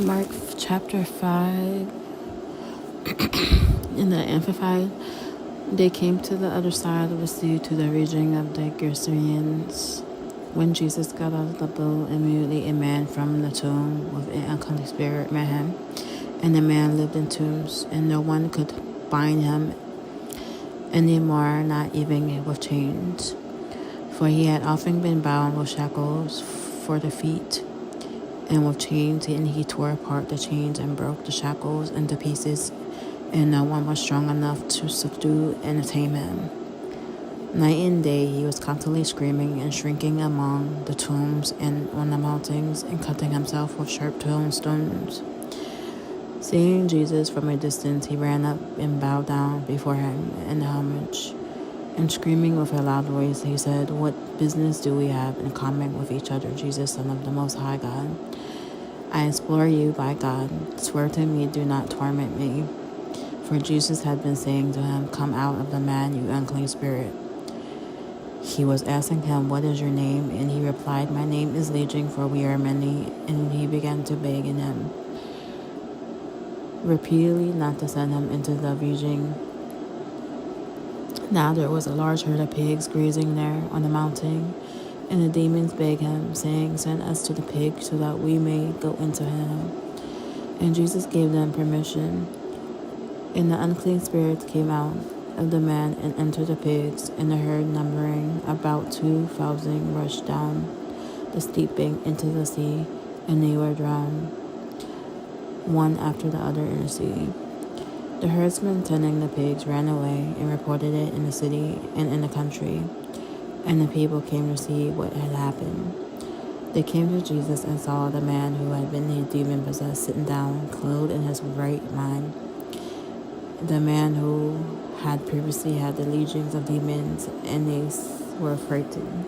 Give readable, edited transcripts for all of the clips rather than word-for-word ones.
Mark chapter 5, in the Amplified, they came to the other side of the sea to the region of the Gerasenes. When Jesus got out of the boat, immediately a man from the tomb with an unclean spirit met him. And the man lived in tombs, and no one could bind him anymore, not even with chains. For he had often been bound with shackles for the feet, and with chains, and he tore apart the chains and broke the shackles into pieces, and no one was strong enough to subdue and tame him. Night and day he was constantly screaming and shrinking among the tombs and on the mountains, and cutting himself with sharp stones. Seeing Jesus from a distance, he ran up and bowed down before him in homage. And screaming with a loud voice, he said, "What business do we have in common with each other, Jesus, Son of the Most High God? I implore you by God, swear to me, do not torment me." For Jesus had been saying to him, "Come out of the man, you unclean spirit." He was asking him, "What is your name?" And he replied, "My name is Legion, for we are many." And he began to beg in him repeatedly not to send him into the region. Now there was a large herd of pigs grazing there on the mountain, and the demons begged him, saying, "Send us to the pigs so that we may go into him." And Jesus gave them permission. And the unclean spirits came out of the man and entered the pigs, and the herd, numbering about 2,000, rushed down the steep bank into the sea, and they were drowned, one after the other, in the sea. The herdsmen tending the pigs ran away and reported it in the city and in the country, and the people came to see what had happened. They came to Jesus and saw the man who had been demon-possessed sitting down, clothed in his right mind. The man who had previously had the legions of demons, and they were frightened.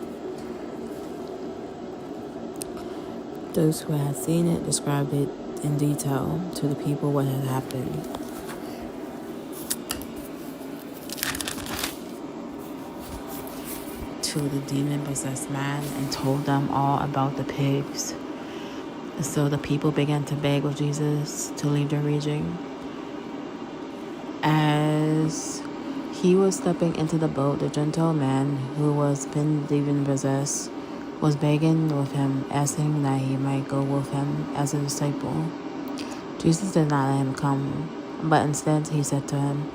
Those who had seen it described it in detail to the people what had happened. To the demon-possessed man, and told them all about the pigs. So the people began to beg with Jesus to leave the region. As he was stepping into the boat, the Gentile man who was been demon-possessed was begging with him, asking that he might go with him as a disciple. Jesus did not let him come, but instead he said to him,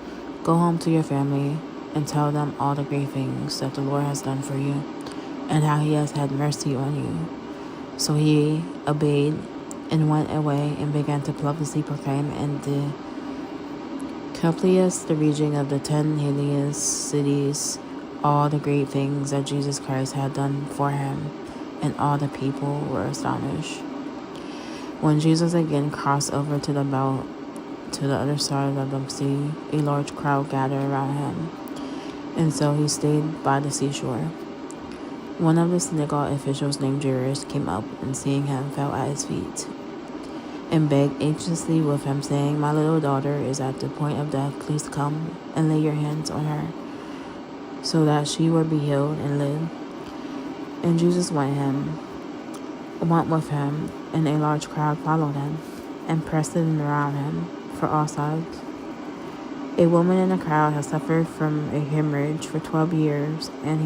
"Go home to your family and tell them all the great things that the Lord has done for you, and how he has had mercy on you." So he obeyed and went away and began to publicly proclaim in the Caplias, the region of the 10 Helios cities, all the great things that Jesus Christ had done for him, and all the people were astonished. When Jesus again crossed over to the boat to the other side of the sea, a large crowd gathered around him, and so he stayed by the seashore. One of the synagogue officials named Jairus came up, and seeing him, fell at his feet and begged anxiously with him, saying, "My little daughter is at the point of death. Please come and lay your hands on her, so that she will be healed and live." And Jesus went with him, and a large crowd followed him, and pressed in around him for all sides. A woman in the crowd had suffered from a hemorrhage for 12 years, and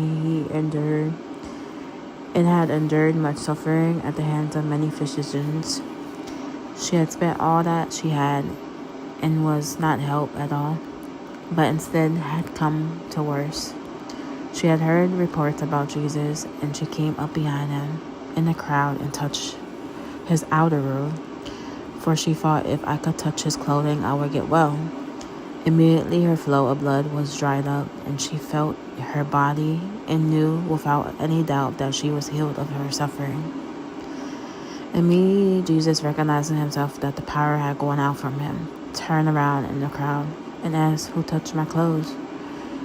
had endured much suffering at the hands of many physicians. She had spent all that she had, and was not helped at all, but instead had come to worse. She had heard reports about Jesus, and she came up behind him in the crowd and touched his outer robe, for she thought, "If I could touch his clothing, I would get well." Immediately her flow of blood was dried up, and she felt her body and knew without any doubt that she was healed of her suffering. Immediately Jesus, recognizing himself that the power had gone out from him, turned around in the crowd and asked, "Who touched my clothes?"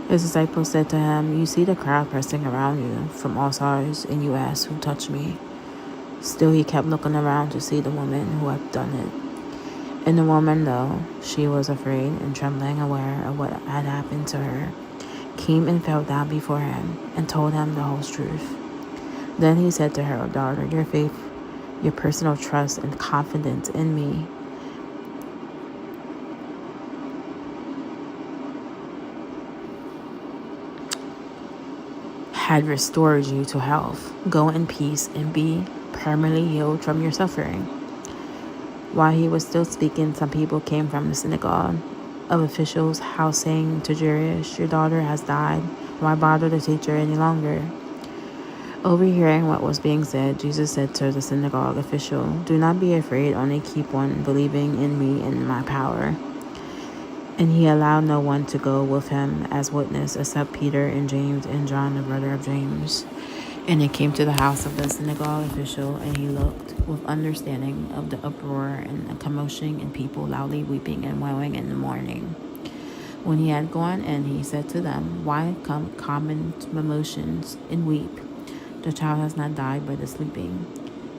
His disciples said to him, "You see the crowd pressing around you from all sides, and you ask, 'Who touched me?'" Still he kept looking around to see the woman who had done it. And the woman, though she was afraid and trembling, aware of what had happened to her, came and fell down before him and told him the whole truth. Then he said to her, "Daughter, your faith your personal trust and confidence in me had restored you to health. Go in peace and be permanently healed from your suffering. While he was still speaking, some people came from the synagogue of officials' house saying to Jairus, "Your daughter has died. Why bother the teacher any longer?" Overhearing what was being said, Jesus said to the synagogue official, "Do not be afraid, only keep on believing in me and my power." And he allowed no one to go with him as witness except Peter and James and John, the brother of James. And he came to the house of the synagogue official, and he looked with understanding of the uproar and the commotion and people loudly weeping and wailing in the morning. When he had gone in, he said to them, "Why come common emotions and weep? The child has not died, but is sleeping."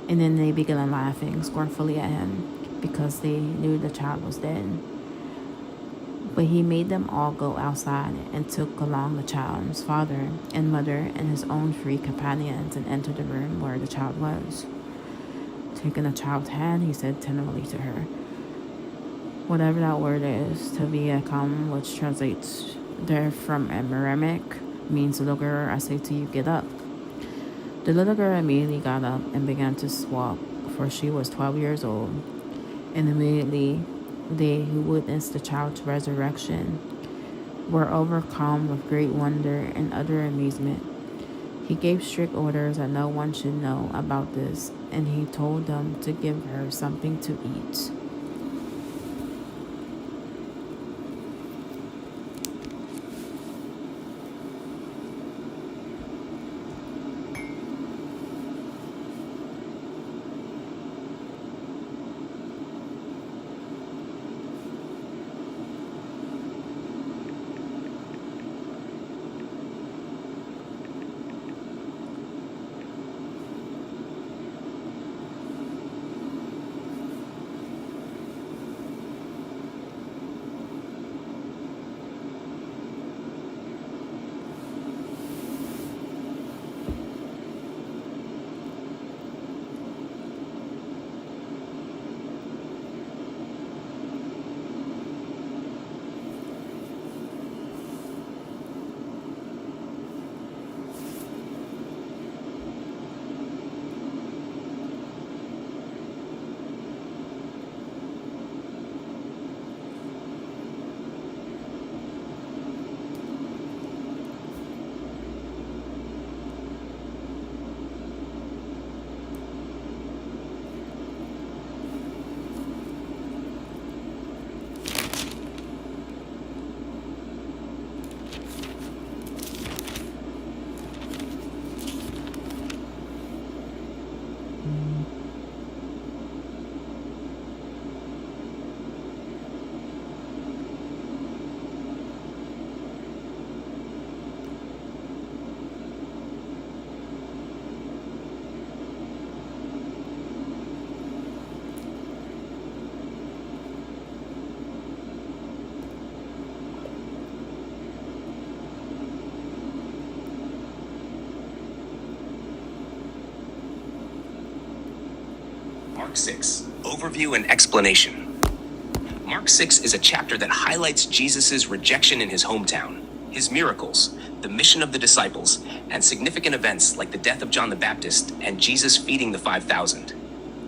And then they began laughing scornfully at him, because they knew the child was dead. But he made them all go outside and took along the child and his father and mother and his own 3 companions and entered the room where the child was. Taking the child's hand, he said tenderly to her, whatever that word is, Tavia come, which translates there from Aramaic, means, "Little girl, I say to you, get up." The little girl immediately got up and began to walk, for she was 12 years old. And immediately they who witnessed the child's resurrection were overcome with great wonder and utter amazement. He gave strict orders that no one should know about this, and he told them to give her something to eat. Mark 6, Overview and Explanation. Mark 6 is a chapter that highlights Jesus' rejection in his hometown, his miracles, the mission of the disciples, and significant events like the death of John the Baptist and Jesus feeding the 5,000.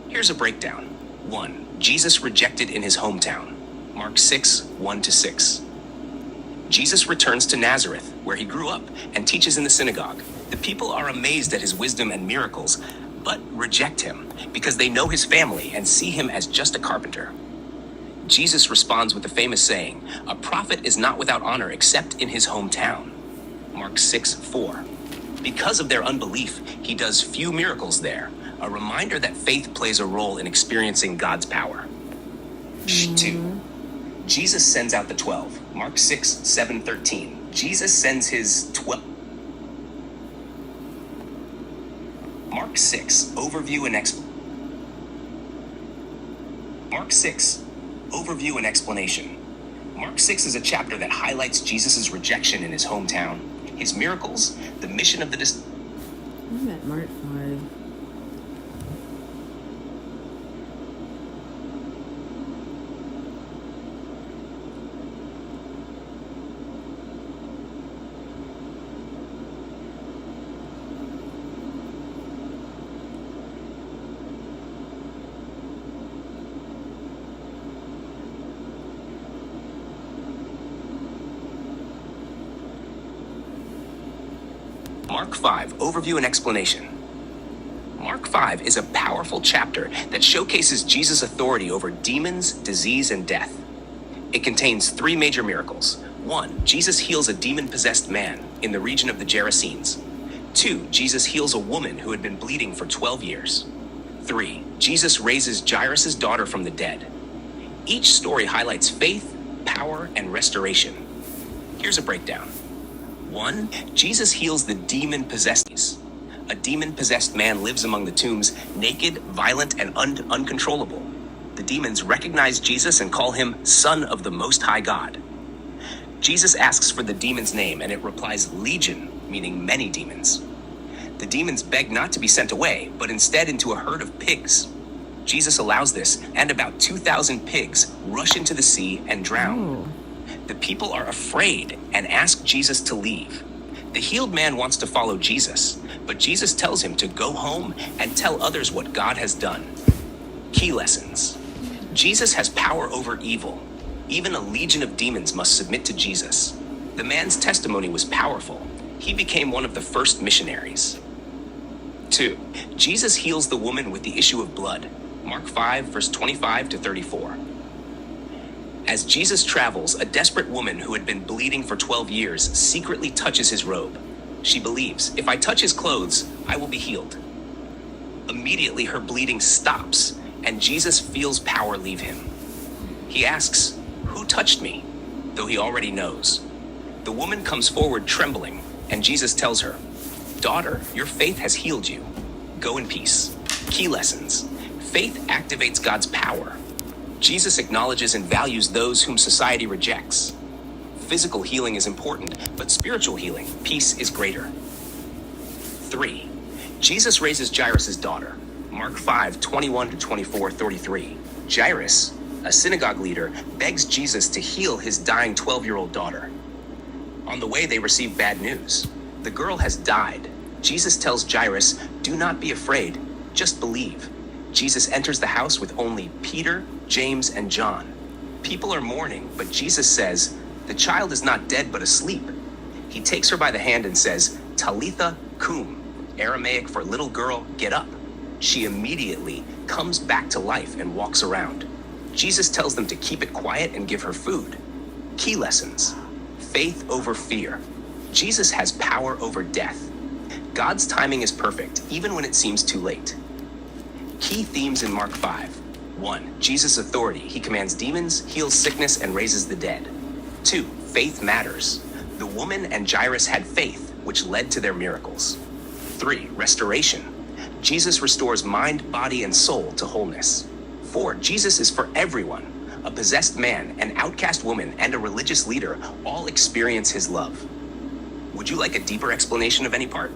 Here's a breakdown. 1. Jesus rejected in his hometown. Mark 6, 1-6. Jesus returns to Nazareth, where he grew up, and teaches in the synagogue. The people are amazed at his wisdom and miracles, but reject him because they know his family and see him as just a carpenter. Jesus responds with the famous saying, "A prophet is not without honor except in his hometown." Mark 6:4. Because of their unbelief, he does few miracles there, a reminder that faith plays a role in experiencing God's power. 2. Jesus sends out the 12. Mark 6:7-13. Jesus sends his 12. Mark 6, Overview and Mark 6, Overview and Explanation. Mark 6 is a chapter that highlights Jesus' rejection in his hometown, his miracles, the mission of the I'm at Mark 5. Mark 5, Overview and Explanation. Mark 5 is a powerful chapter that showcases Jesus' authority over demons, disease, and death. It contains 3 major miracles. 1, Jesus heals a demon-possessed man in the region of the Gerasenes. 2, Jesus heals a woman who had been bleeding for 12 years. 3, Jesus raises Jairus' daughter from the dead. Each story highlights faith, power, and restoration. Here's a breakdown. 1, Jesus heals the demon-possessed. A demon-possessed man lives among the tombs, naked, violent, and uncontrollable. The demons recognize Jesus and call him Son of the Most High God. Jesus asks for the demon's name, and it replies Legion, meaning many demons. The demons beg not to be sent away, but instead into a herd of pigs. Jesus allows this, and about 2,000 pigs rush into the sea and drown. The people are afraid and ask Jesus to leave. The healed man wants to follow Jesus, but Jesus tells him to go home and tell others what God has done. Key lessons. Jesus has power over evil. Even a legion of demons must submit to Jesus. The man's testimony was powerful. He became one of the first missionaries. 2, Jesus heals the woman with the issue of blood. Mark 5, verse 25 to 34. As Jesus travels, a desperate woman who had been bleeding for 12 years secretly touches his robe. She believes, if I touch his clothes, I will be healed. Immediately, her bleeding stops, and Jesus feels power leave him. He asks, "Who touched me?" though he already knows. The woman comes forward trembling, and Jesus tells her, "Daughter, your faith has healed you. Go in peace." Key lessons. Faith activates God's power. Jesus acknowledges and values those whom society rejects. Physical healing is important, but spiritual healing, peace, is greater. 3, Jesus raises Jairus' daughter. Mark 5, 21 to 24, 33. Jairus, a synagogue leader, begs Jesus to heal his dying 12-year-old daughter. On the way, they receive bad news. The girl has died. Jesus tells Jairus, "Do not be afraid, just believe." Jesus enters the house with only Peter, James, and John. People are mourning, but Jesus says, "The child is not dead but asleep." He takes her by the hand and says, "Talitha cum," Aramaic for little girl, get up. She immediately comes back to life and walks around. Jesus tells them to keep it quiet and give her food. Key lessons. Faith over fear. Jesus has power over death. God's timing is perfect, even when it seems too late. Key themes in Mark 5. 1, Jesus' authority. He commands demons, heals sickness, and raises the dead. 2, faith matters. The woman and Jairus had faith, which led to their miracles. 3, restoration. Jesus restores mind, body, and soul to wholeness. 4, Jesus is for everyone. A possessed man, an outcast woman, and a religious leader all experience his love. Would you like a deeper explanation of any part?